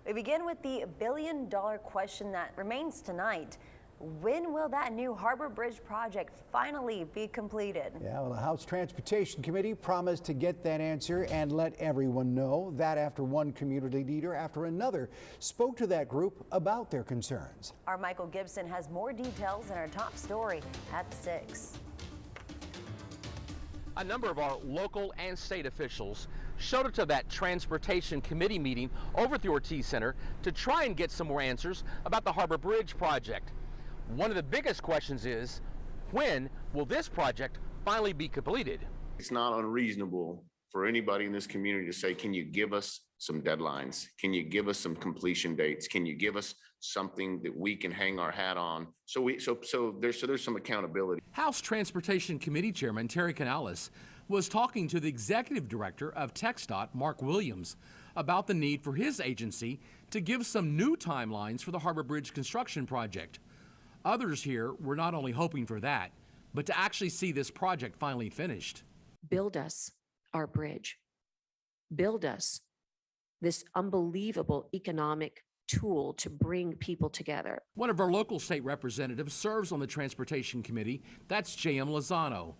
We begin with the billion-dollar question that remains tonight. When will that new Harbor Bridge project finally be completed? Yeah, well, the House Transportation Committee promised to get that answer and let everyone know. That after one community leader after another spoke to that group about their concerns. Our Michael Gibson has more details in our top story at 6. A number of our local and state officials showed up to that Transportation Committee meeting over at the Ortiz Center to try and get some more answers about the Harbor Bridge project. One of the biggest questions is, when will this project finally be completed? It's not unreasonable for anybody in this community to say, can you give us some deadlines? Can you give us some completion dates? Can you give us something that we can hang our hat on? So there's some accountability. House Transportation Committee Chairman Terry Canales was talking to the Executive Director of TxDOT, Mark Williams, about the need for his agency to give some new timelines for the Harbor Bridge construction project. Others here were not only hoping for that, but to actually see this project finally finished. Build us our bridge. Build us this unbelievable economic tool to bring people together. One of our local state representatives serves on the Transportation Committee. That's J.M. Lozano.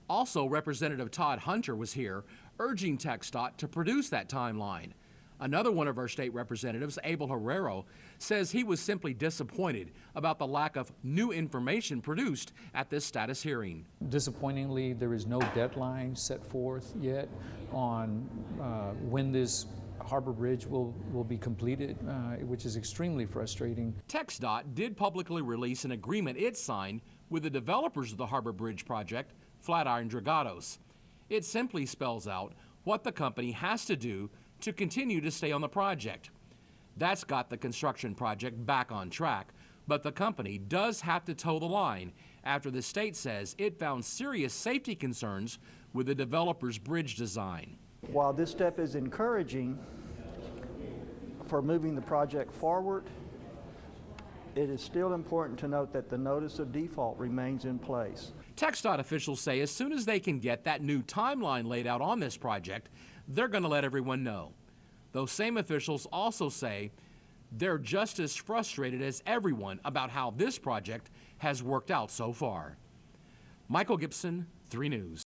Also, Representative Todd Hunter was here urging TxDOT to produce that timeline. Another one of our state representatives, Abel Herrero, says he was simply disappointed about the lack of new information produced at this status hearing. Disappointingly, there is no deadline set forth yet on when this Harbor Bridge will be completed, which is extremely frustrating. TxDOT did publicly release an agreement it signed with the developers of the Harbor Bridge project, Flatiron Dragados. It simply spells out what the company has to do to continue to stay on the project. That's got the construction project back on track, but the company does have to toe the line after the state says it found serious safety concerns with the developer's bridge design. While this step is encouraging for moving the project forward, it is still important to note that the notice of default remains in place. TxDOT officials say as soon as they can get that new timeline laid out on this project, they're going to let everyone know. Those same officials also say they're just as frustrated as everyone about how this project has worked out so far. Michael Gibson, 3 News.